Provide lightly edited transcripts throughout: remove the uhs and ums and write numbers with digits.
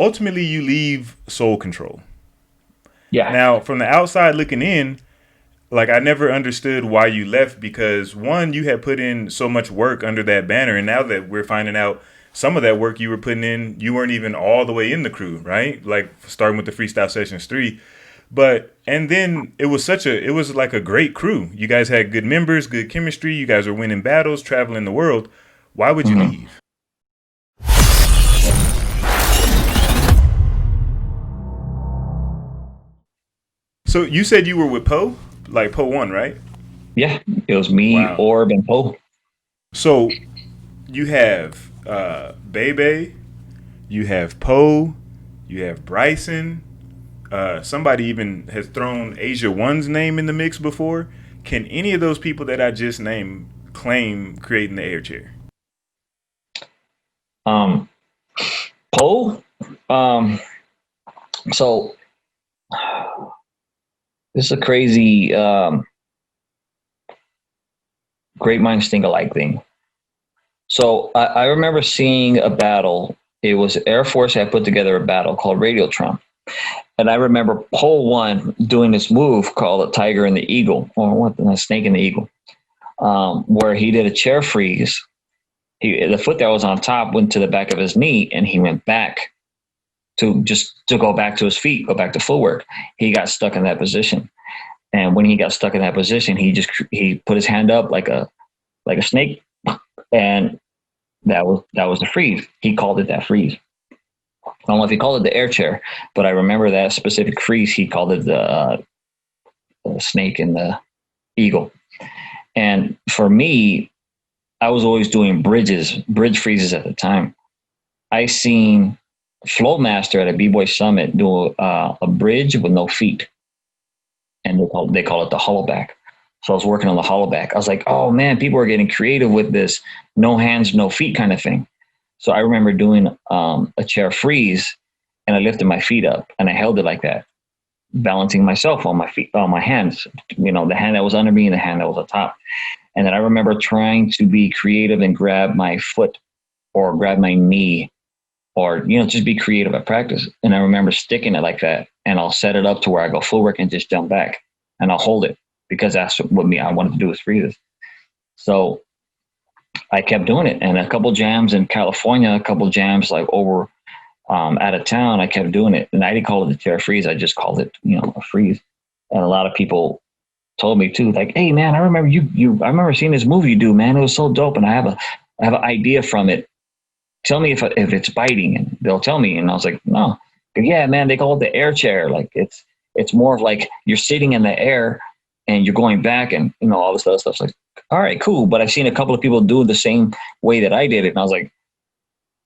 ultimately you leave soul control. Yeah. Now, from the outside looking in, like I never understood why you left because one, you had put in so much work under that banner, and now that we're finding out some of that work you were putting in, you weren't even all the way in the crew, right? Like starting with the Freestyle Sessions 3. But and then it was like a great crew. You guys had good members, good chemistry, you guys were winning battles, traveling the world. Why would you hmm leave? So you said you were with Poe? Like Poe 1, right? Yeah. It was me, Wow. Orb, and Poe. So you have Bebe, you have Poe, you have Bryson. Somebody even has thrown Asia One's name in the mix before. Can any of those people that I just named claim creating the air chair? Um, Poe. Um, so this is a crazy great minds think alike thing. So I remember seeing a battle. It was Air Force had put together a battle called Radiotron. And I remember Pole One doing this move called the Tiger and the Eagle, or what the Snake and the Eagle, where he did a chair freeze. The foot that was on top went to the back of his knee, and he went back to go back to his feet, go back to footwork. He got stuck in that position, and when he got stuck in that position, he put his hand up like a snake, and that was the freeze. He called it that freeze. I don't know if he called it the air chair, but I remember that specific freeze. He called it the snake and the eagle. And for me, I was always doing bridge freezes at the time. I seen Flowmaster at a B-Boy Summit do a bridge with no feet, and they call it the hollowback. So I was working on the hollowback. I was like, oh man, people are getting creative with this no hands, no feet kind of thing. So I remember doing a chair freeze, and I lifted my feet up and I held it like that, balancing myself on my feet, on my hands. The hand that was under me and the hand that was on top. And then I remember trying to be creative and grab my foot or grab my knee or just be creative at practice. And I remember sticking it like that, and I'll set it up to where I go full work and just jump back, and I'll hold it because that's what I wanted to do with freezes. So I kept doing it, and a couple jams in California, a couple jams like over out of town, I kept doing it, and I didn't call it the chair freeze. I just called it, a freeze. And a lot of people told me too, like, "Hey man, I remember I remember seeing this movie you do, man. It was so dope, and I have an idea from it. Tell me if it's biting." And they'll tell me, and I was like, "No, but yeah, man, they call it the air chair. Like it's more of like you're sitting in the air and you're going back, and all this other stuff." Like, all right, cool. But I've seen a couple of people do it the same way that I did it, and I was like,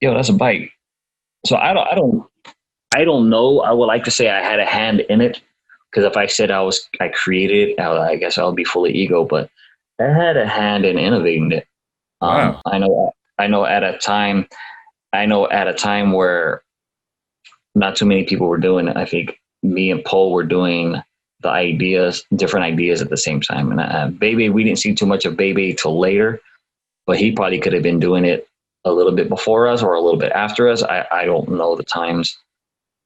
"Yo, that's a bite." So I don't know. I would like to say I had a hand in it, because if I said I created it, I guess I would be full of ego. But I had a hand in innovating it. Wow. I know at a time where not too many people were doing it. I think me and Paul were doing different ideas at the same time. And Bebe, we didn't see too much of Bebe till later, but he probably could have been doing it a little bit before us or a little bit after us. I don't know the times,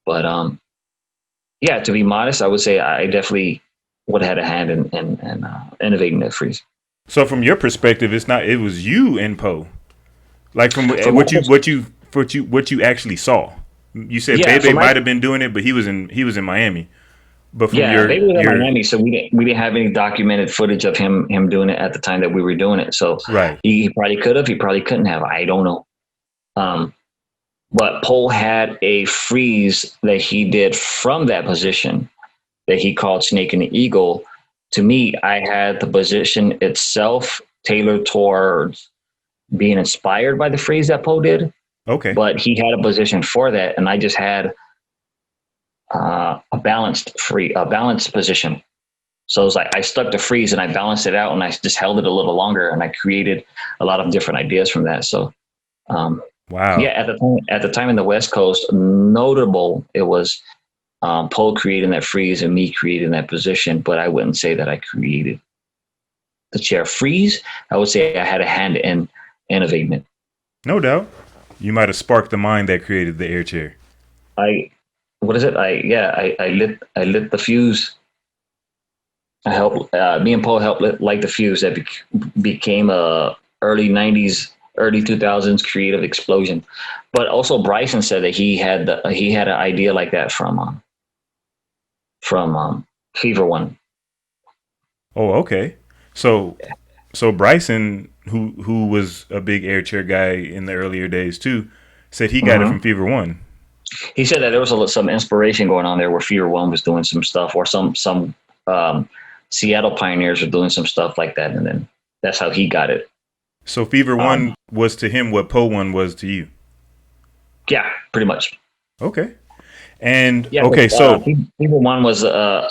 but yeah, to be modest, I would say I definitely would have had a hand in innovating that freeze. So from your perspective, it was you and Poe. Like from From my what you actually saw. You said yeah, Bebe from my might have been doing it, but he was in Miami. But from Yeah, Baby was in your Miami, so we didn't have any documented footage of him doing it at the time that we were doing it. So right. he probably could have, he probably couldn't have. I don't know. Um, but Cole had a freeze that he did from that position that he called Snake and the Eagle. To me, I had the position itself tailored towards being inspired by the freeze that Poe did, Okay. but he had a position for that, and I just had a balanced position. So it was like I stuck to freeze and I balanced it out and I just held it a little longer and I created a lot of different ideas from that. So yeah, Wow. at the time in the West Coast, notable it was Poe creating that freeze and me creating that position, but I wouldn't say that I created the chair freeze. I would say I had a hand in innovating it. No doubt. You might have sparked the mind that created the air chair. I what is it? I lit the fuse. I helped me and Paul helped light the fuse that became a early '90s, early 2000s creative explosion. But also Bryson said that he had an idea like that from Fever One. Oh, okay. So so Bryson, who was a big Airchair guy in the earlier days too, said he got it from Hmm. Fever One. He said that there was some inspiration going on there where Fever One was doing some stuff, or some um, Seattle pioneers were doing some stuff like that, and then that's how he got it. So Fever Um, One was to him what Po One was to you. yeah, pretty much. Okay. And Yeah, okay, so Fever One was a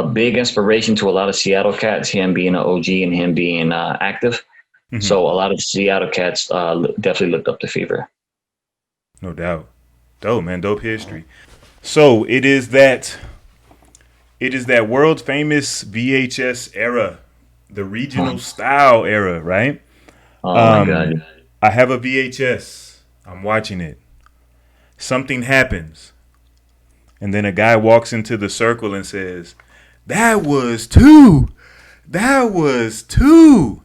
big inspiration to a lot of Seattle cats. Him being an OG and him being active, mhm, so a lot of Seattle cats definitely looked up to Fever. no doubt. Dope, man, dope history. So it is that world famous VHS era, the regional style era, right? Oh my Um, god! I have a VHS. I'm watching it. Something happens, and then a guy walks into the circle and says, "That was two. That was two."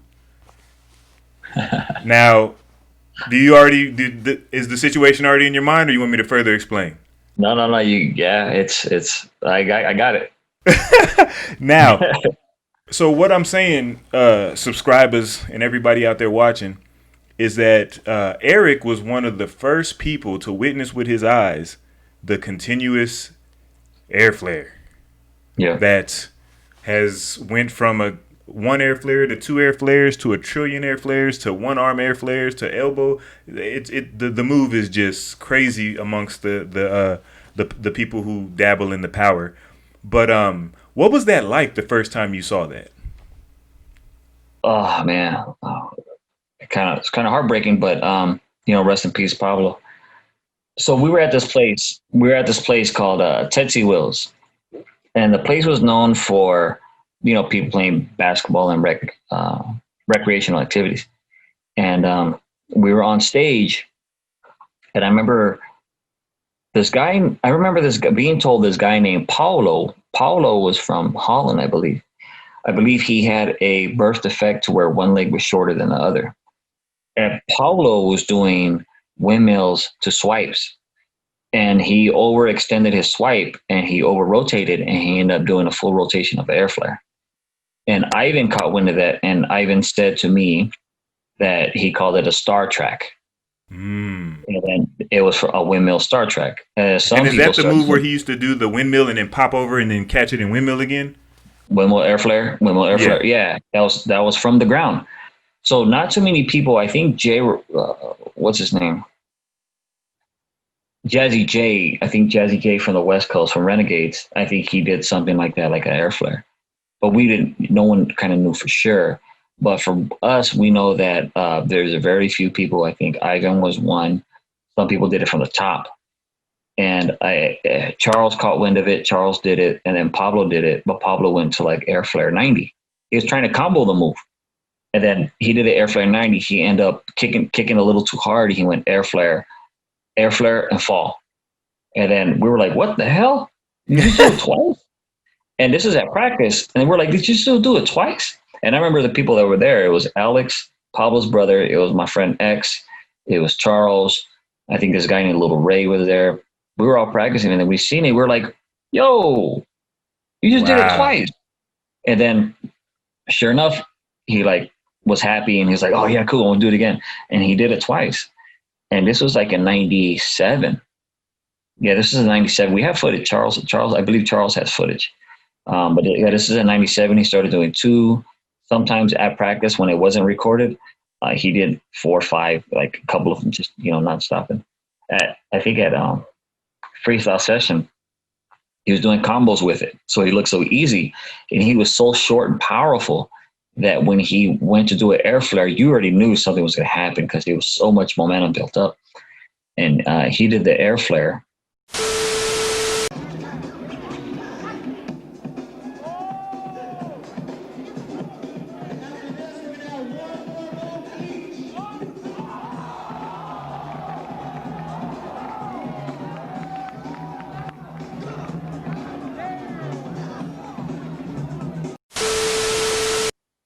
Now, do you already is the situation already in your mind, or you want me to further explain? No, no, no. It's I got it. Now, so what I'm saying, subscribers and everybody out there watching, is that Erik was one of the first people to witness with his eyes the continuous Airflare Yeah. that has went from a one Airflare to two Airflares to a trillion Airflares to one arm Airflares to elbow. The move is just crazy amongst the people who dabble in the power. But what was that like the first time you saw that? Oh man, it's kind of heartbreaking, but rest in peace, Pablo. So we were at this place. We were at this place called Tetsi Wills, and the place was known for people playing basketball and recreational activities. And we were on stage, and I remember this guy. I remember this guy being told this guy named Paulo. Paulo was from Holland, I believe. I believe he had a birth defect to where one leg was shorter than the other. And Pablo was doing windmills to swipes, and he overextended his swipe and he over rotated, and he ended up doing a full rotation of Airflare. And Ivan caught wind of that, and Ivan said to me that he called it a Star Track. Mm. And then it was for a windmill Star Track. And Some is people that the started move where he used to do the windmill and then pop over and then catch it and windmill again? Windmill Yeah. Airflare. Yeah, that was from the ground. So not too many people. I think what's his name? Jazzy J. I think Jazzy J from the West Coast, from Renegades. I think he did something like that, like an air flare. But we didn't. No one kind of knew for sure. But for us, we know that there's a very few people. I think Ivan was one. Some people did it from the top, and Charles caught wind of it. Charles did it, and then Pablo did it. But Pablo went to like air flare 90. He was trying to combo the move. And then he did an Airflare 90. He ended up kicking a little too hard. He went Airflare, and fall. And then we were like, what the hell? Did you do it twice? And this is at practice. And we're like, did you still do it twice? And I remember the people that were there. It was Alex, Pablo's brother. It was my friend X. It was Charles. I think this guy named Little Ray was there. We were all practicing, and then we seen it. We are like, yo, you just did it Wow. twice. And then sure enough, he like was happy, and he was like, oh yeah, cool, I'll do it again. And he did it twice. And this was like in 97. Yeah, this is in 97. We have footage. I believe Charles has footage. But yeah, this is in 97. He started doing two. Sometimes at practice when it wasn't recorded, he did 4 or 5, like a couple of them just, not stopping. I think at freestyle session, he was doing combos with it. So he looked so easy, and he was so short and powerful that when he went to do an air flare, you already knew something was going to happen because there was so much momentum built up. And he did the air flare.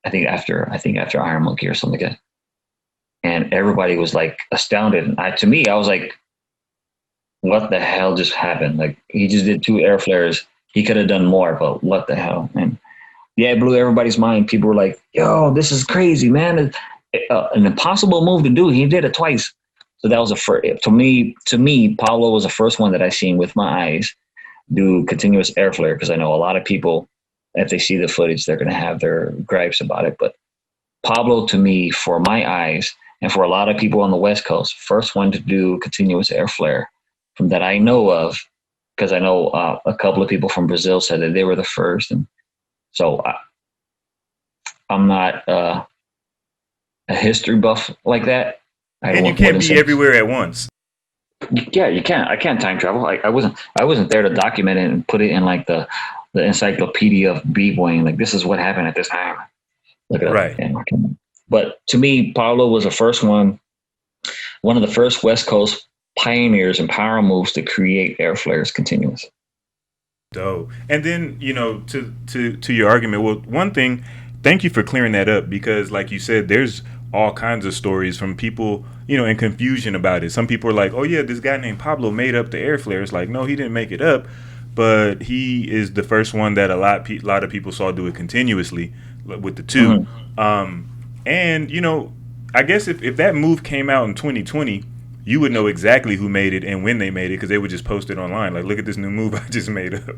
I think after Iron Monkey or something like that. And everybody was like astounded. And to me, I was like, what the hell just happened? Like he just did 2 airflares. He could have done more, but what the hell? And yeah, it blew everybody's mind. People were like, yo, this is crazy, man. An impossible move to do. He did it twice. So that was a first. To me, Pablo was the first one that I seen with my eyes do continuous airflare, because I know a lot of people, if they see the footage, they're going to have their gripes about it. But Pablo, to me, for my eyes, and for a lot of people on the West Coast, first one to do continuous airflare from that I know of, because I know a couple of people from Brazil said that they were the first. And so I'm not a history buff like that. And you can't be everywhere at once. Yeah, you can't. I can't time travel. I wasn't there to document it and put it in like the encyclopedia of b-boying. Like this is what happened at this time. Look it up. Right. But to me, Pablo was the first one of the first West Coast pioneers and power moves to create airflares continuous. Dope. And then, to your argument, well, one thing, thank you for clearing that up, because like you said, there's all kinds of stories from people, in confusion about it. Some people are like, oh yeah, this guy named Pablo made up the airflares. Like, no, he didn't make it up, but he is the first one that a lot of people saw do it continuously with the 2. Mm-hmm. And, I guess if that move came out in 2020, you would know exactly who made it and when they made it, because they would just post it online. Like, look at this new move I just made up.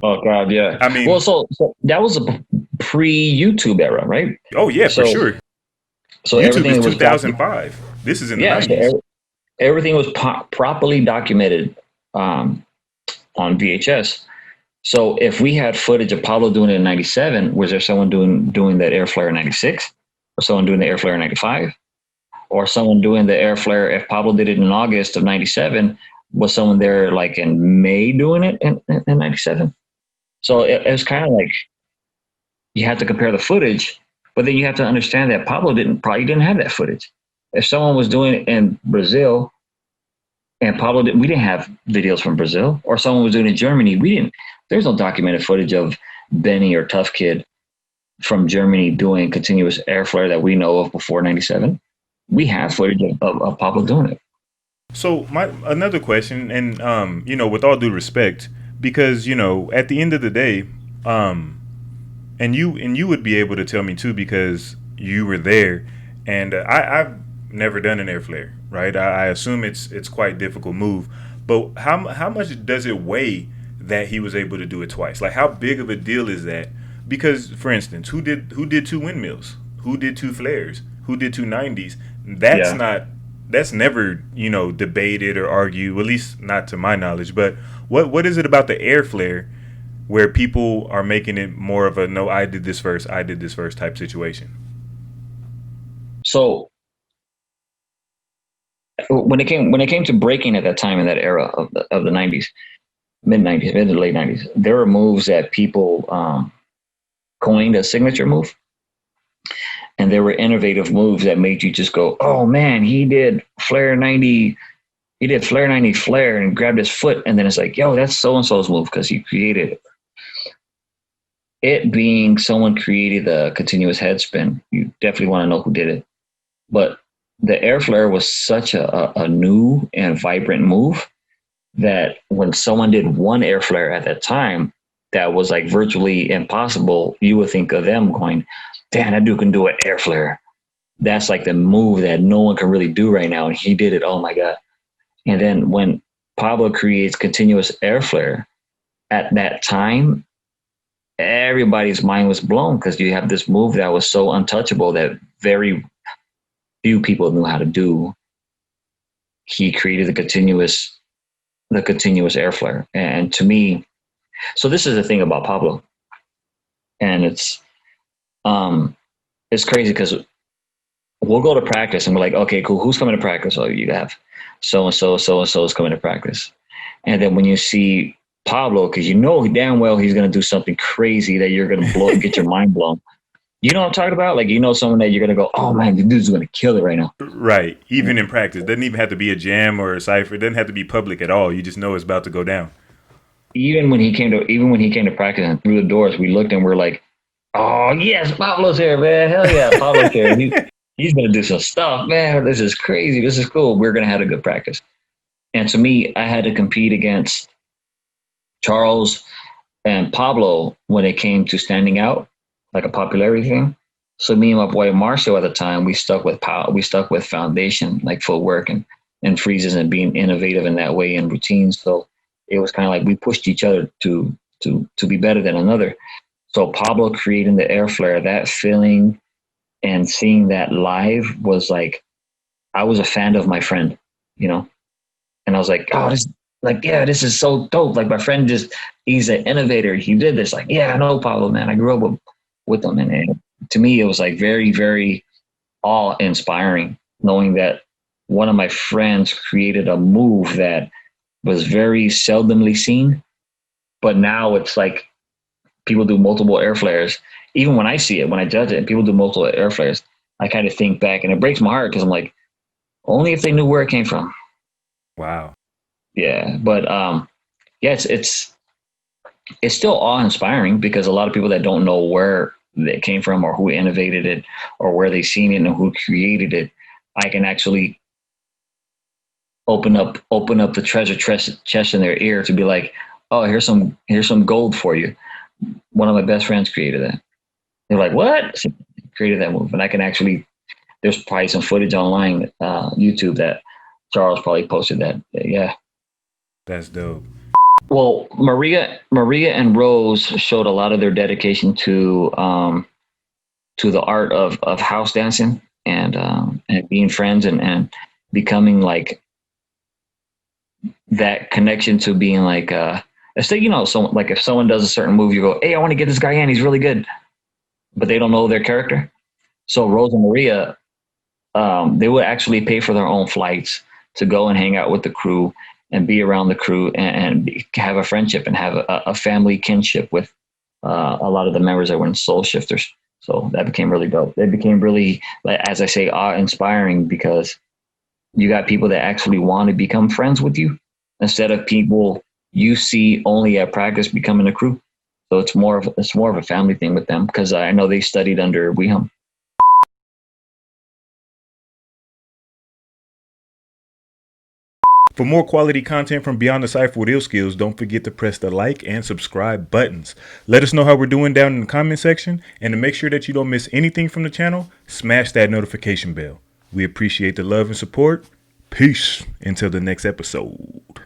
Oh, God, yeah. I mean, well, so that was a pre-YouTube era, right? Oh, yeah, for sure. So YouTube everything is was 2005. This is in the 90s. So everything was properly documented on VHS. So if we had footage of Pablo doing it in 97, was there someone doing that Airflare in 96? Or someone doing the Airflare in 95? Or someone doing the Airflare, if Pablo did it in August of 97, was someone there like in May doing it in 97? So it was kind of like you have to compare the footage, but then you have to understand that Pablo probably didn't have that footage. If someone was doing it in Brazil and we didn't have videos from Brazil, or someone was doing it in Germany, there's no documented footage of Benny or Tough Kid from Germany doing continuous airflare that we know of before 97. We have footage of Pablo doing it. So another question, and with all due respect, because at the end of the day, and you would be able to tell me too, because you were there, and I've never done an airflare, right? I assume it's quite a difficult move, but how much does it weigh that he was able to do it twice? Like, how big of a deal is that? Because, for instance, who did 2 windmills? Who did 2 flares? Who did 2 90s? That's never, debated or argued, at least not to my knowledge. But what is it about the airflare where people are making it more of a no, I did this first type situation? So when it came to breaking at that time, in that era of the 90s, mid to late 90s, there were moves that people coined a signature move. And there were innovative moves that made you just go, oh man, he did Flare 90 flare and grabbed his foot. And then it's like, yo, that's so-and-so's move because he created it. It being someone created the continuous head spin, you definitely want to know who did it. But the Airflare was such a new and vibrant move that when someone did one Airflare at that time that was like virtually impossible, you would think of them going, damn, that dude can do an Airflare. That's like the move that no one can really do right now. And he did it. Oh my God. And then when Pablo creates continuous Airflare at that time, everybody's mind was blown because you have this move that was so untouchable that very few people knew how to do. He created the continuous Airflare. And to me, so this is the thing about Pablo. And it's crazy because we'll go to practice and we're like, okay, cool. Who's coming to practice? Oh, you have so-and-so is coming to practice. And then when you see Pablo, because you know damn well he's going to do something crazy that you're going to get your mind blown. You know what I'm talking about? Like, someone that you're going to go, oh man, this dude's going to kill it right now. Right. Even in practice. It doesn't even have to be a jam or a Cypher. It doesn't have to be public at all. You just know it's about to go down. Even when he came to practice and through the doors, we looked and we're like, Oh yes, Pablo's here, man. Hell yeah, Pablo's here. He's gonna do some stuff, man. This is crazy. This is cool. We're gonna have a good practice. And to me, I had to compete against Charles and Pablo when it came to standing out, like a popularity thing. So me and my boy Marcio at the time, we stuck with foundation, like footwork and freezes and being innovative in that way and routines. So it was kind of like we pushed each other to be better than another. So Pablo creating the Airflare, that feeling and seeing that live was like I was a fan of my friend, you know, and I was like, oh, this like yeah, this is so dope. Like my friend just he's an innovator. He did this. Like yeah, I know Pablo, man. I grew up with him, and to me it was like very very awe inspiring knowing that one of my friends created a move that was very seldomly seen, but now it's like people do multiple air flares. Even when I see it, when I judge it, and people do multiple air flares, I kind of think back, and it breaks my heart because I'm like, only if they knew where it came from. Wow. Yeah, but yeah, it's still awe inspiring because a lot of people that don't know where it came from or who innovated it or where they seen it and who created it, I can actually open up the treasure chest in their ear to be like, oh, here's some gold for you. One of my best friends created that. They're like, what? Created that move, and I can actually. There's probably some footage online, YouTube that Charles probably posted that. Yeah. That's dope. Well, Maria and Rose showed a lot of their dedication to the art of house dancing and being friends and becoming like that connection to being like let's say someone like if someone does a certain move, you go, hey, I want to get this guy in, he's really good, but they don't know their character. So Rose and Maria, they would actually pay for their own flights to go and hang out with the crew and be around the crew and have a friendship and have a family kinship with a lot of the members that were in Soul Shifters. So that became really dope. It became really, as I say, awe-inspiring because you got people that actually want to become friends with you instead of people you see only at practice becoming a crew. So it's more of a family thing with them because I know they studied under Weehum. For more quality content from Beyond the Cypher with Illskillz, don't forget to press the like and subscribe buttons. Let us know how we're doing down in the comment section, and to make sure that you don't miss anything from the channel, smash that notification bell. We appreciate the love and support. Peace until the next episode.